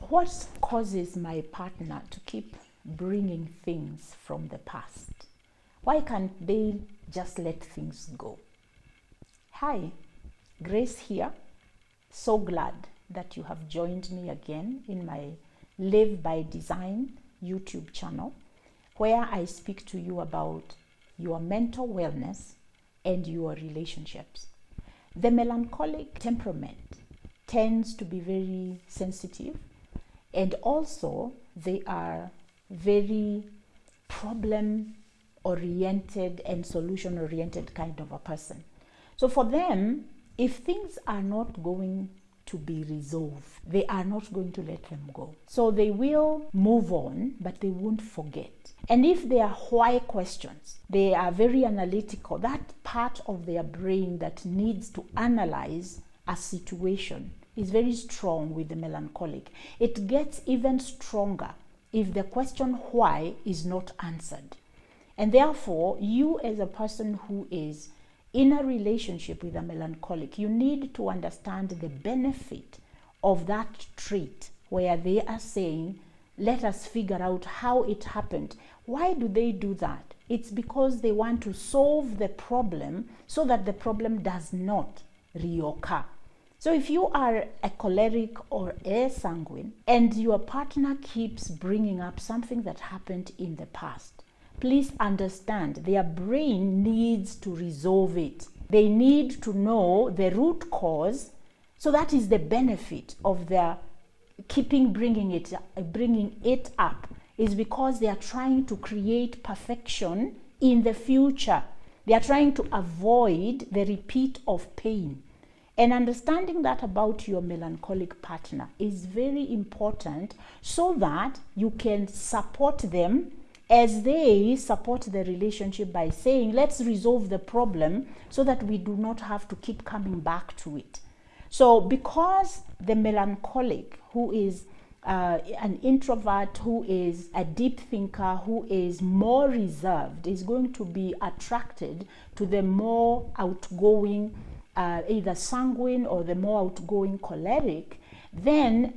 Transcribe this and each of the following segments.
What causes my partner to keep bringing things from the past? Why can't they just let things go? Hi, Grace here. So glad that you have joined me again in my Live by Design YouTube channel, where I speak to you about your mental wellness and your relationships. The melancholic temperament tends to be very sensitive, and also they are very problem-oriented and solution-oriented kind of a person. So for them, if things are not going to be resolved, they are not going to let them go. So they will move on, but they won't forget. And if there are why questions, they are very analytical. That part of their brain that needs to analyze a situation is very strong with the melancholic. It gets even stronger if the question why is not answered. And therefore, you as a person who is in a relationship with a melancholic, you need to understand the benefit of that trait where they are saying, let us figure out how it happened. Why do they do that? It's because they want to solve the problem so that the problem does not reoccur. So if you are a choleric or a sanguine and your partner keeps bringing up something that happened in the past, please understand their brain needs to resolve it. They need to know the root cause. So that is the benefit of their bringing it up, is because they are trying to create perfection in the future. They are trying to avoid the repeat of pain. And understanding that about your melancholic partner is very important so that you can support them as they support the relationship by saying, let's resolve the problem so that we do not have to keep coming back to it. So because the melancholic, who is an introvert, who is a deep thinker, who is more reserved, is going to be attracted to the more outgoing either sanguine or the more outgoing choleric, then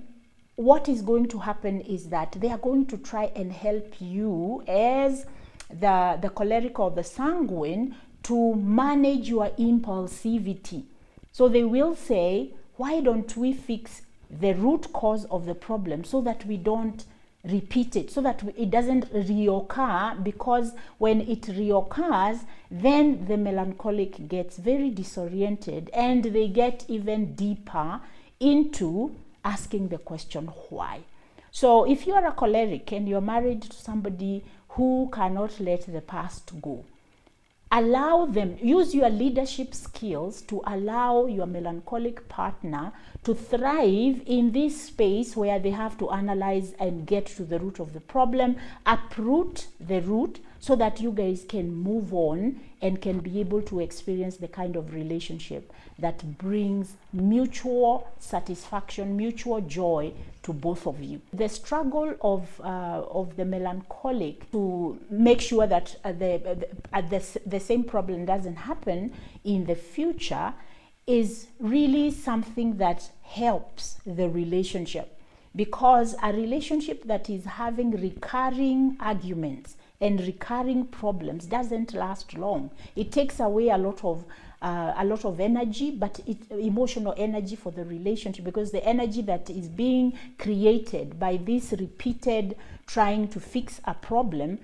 what is going to happen is that they are going to try and help you as the choleric or the sanguine to manage your impulsivity. So they will say, why don't we fix the root cause of the problem so that we don't repeat it, so that it doesn't reoccur, because when it reoccurs, then the melancholic gets very disoriented and they get even deeper into asking the question why. So if you are a choleric and you're married to somebody who cannot let the past go, allow them, use your leadership skills to allow your melancholic partner to thrive in this space where they have to analyze and get to the root of the problem, uproot the root, so that you guys can move on and can be able to experience the kind of relationship that brings mutual satisfaction, mutual joy to both of you. The struggle of the melancholic to make sure that the same problem doesn't happen in the future is really something that helps the relationship, because a relationship that is having recurring arguments and recurring problems doesn't last long. It takes away a lot of energy, but emotional energy for the relationship, because the energy that is being created by this repeated trying to fix a problem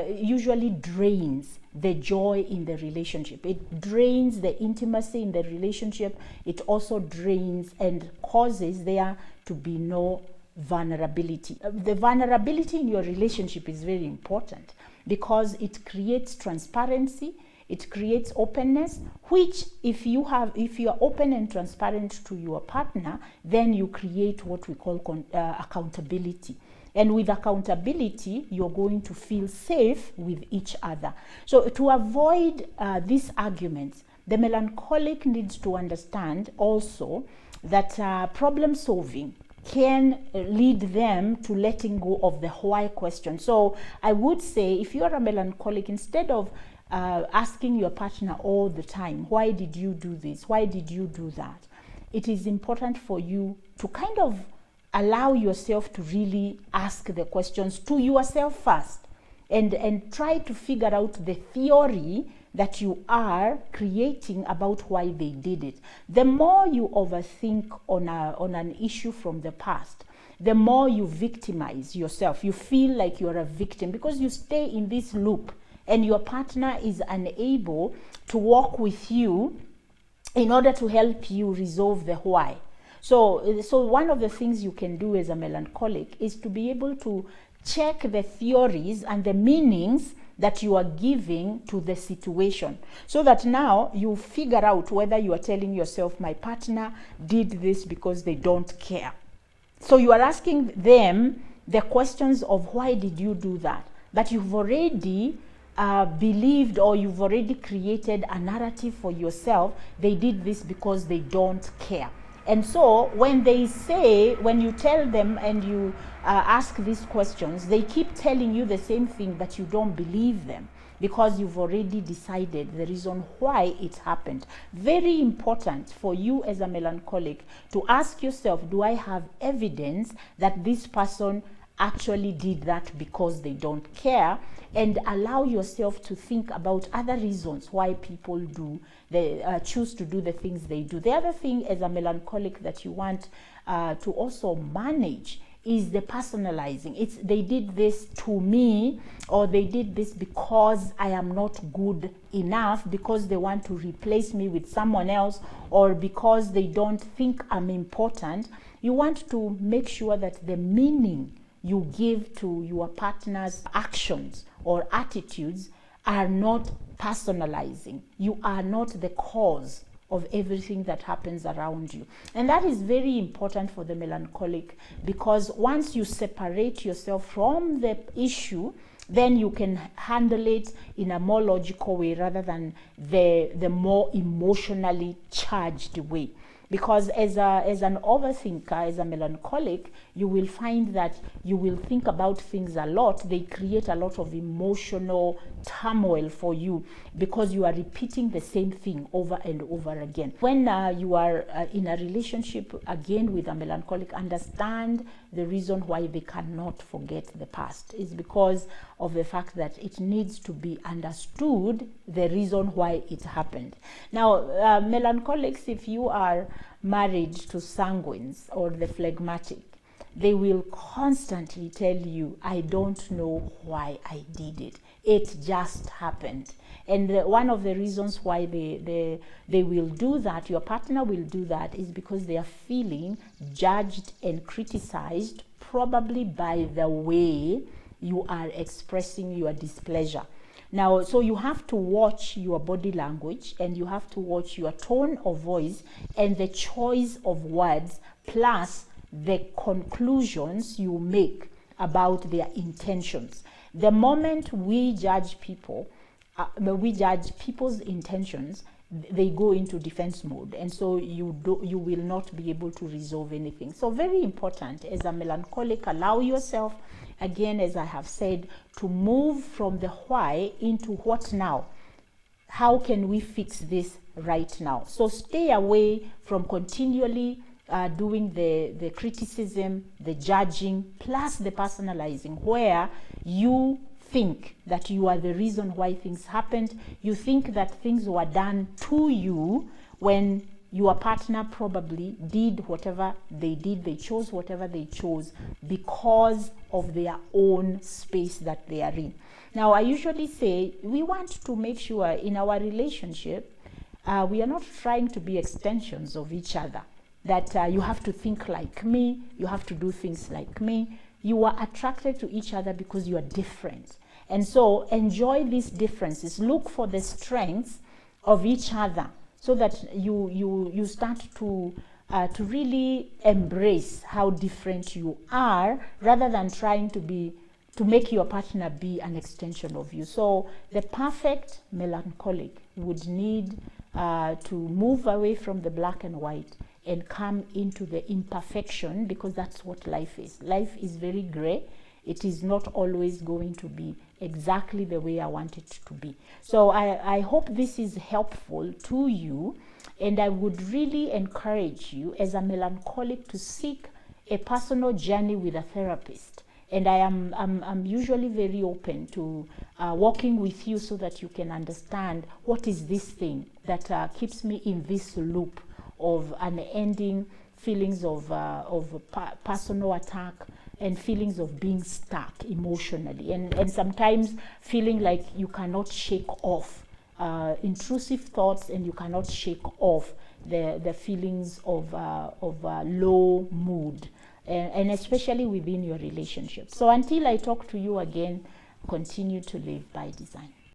usually drains the joy in the relationship. It drains the intimacy in the relationship. It also drains and causes there to be no vulnerability. The vulnerability in your relationship is very important because it creates transparency, it creates openness, which if you are open and transparent to your partner, then you create what we call accountability. And with accountability, you're going to feel safe with each other. So to avoid these arguments, the melancholic needs to understand also that problem solving can lead them to letting go of the why question. So I would say, if you are a melancholic, instead of asking your partner all the time, why did you do this? Why did you do that? It is important for you to kind of allow yourself to really ask the questions to yourself first, and try to figure out the theory that you are creating about why they did it. The more you overthink on an issue from the past, the more you victimize yourself. You feel like you're a victim because you stay in this loop, and your partner is unable to walk with you in order to help you resolve the why. So one of the things you can do as a melancholic is to be able to check the theories and the meanings that you are giving to the situation, so that now you figure out whether you are telling yourself, my partner did this because they don't care. So you are asking them the questions of why did you do that? But you've already believed, or you've already created a narrative for yourself. They did this because they don't care. And so when you tell them and you ask these questions, they keep telling you the same thing, but you don't believe them because you've already decided the reason why it happened. Very important for you as a melancholic to ask yourself, do I have evidence that this person actually did that because they don't care? And allow yourself to think about other reasons why people choose to do the things they do. The other thing as a melancholic that you want to also manage is the personalizing. They did this to me, or they did this because I am not good enough, because they want to replace me with someone else, or because they don't think I'm important. You want to make sure that the meaning you give to your partner's actions or attitudes are not personalizing. You are not the cause of everything that happens around you. And that is very important for the melancholic, because once you separate yourself from the issue, then you can handle it in a more logical way rather than the more emotionally charged way. Because as an overthinker, as a melancholic, you will find that you will think about things a lot. They create a lot of emotional turmoil for you because you are repeating the same thing over and over again. When you are in a relationship again with a melancholic, understand the reason why they cannot forget the past is because of the fact that it needs to be understood, the reason why it happened. Now, melancholics, if you are married to sanguines or the phlegmatic, they will constantly tell you, I don't know why I did it. It just happened. And one of the reasons why they will do that, your partner will do that, is because they are feeling judged and criticized, probably by the way you are expressing your displeasure. Now, so you have to watch your body language, and you have to watch your tone of voice and the choice of words, plus the conclusions you make about their intentions. The moment we judge people, we judge people's intentions, they go into defense mode, and so you will not be able to resolve anything. So very important as a melancholic, allow yourself, again, as I have said, to move from the why into what now. How can we fix this right now? So stay away from continually doing the criticism, the judging, plus the personalizing, where you think that you are the reason why things happened. You think that things were done to you when your partner probably did whatever they did. They chose whatever they chose because of their own space that they are in. Now, I usually say we want to make sure in our relationship, we are not trying to be extensions of each other. That you have to think like me, you have to do things like me. You are attracted to each other because you are different. And so enjoy these differences. Look for the strengths of each other so that you start to really embrace how different you are, rather than trying to make your partner be an extension of you. So the perfect melancholic would need to move away from the black and white and come into the imperfection, because that's what life is. Life is very gray. It is not always going to be exactly the way I want it to be. So I hope this is helpful to you, and I would really encourage you as a melancholic to seek a personal journey with a therapist. And I'm usually very open to working with you so that you can understand what is this thing that keeps me in this loop of unending feelings of personal attack and feelings of being stuck emotionally, and sometimes feeling like you cannot shake off intrusive thoughts, and you cannot shake off the feelings of low mood, and especially within your relationship. So until I talk to you again, continue to live by design.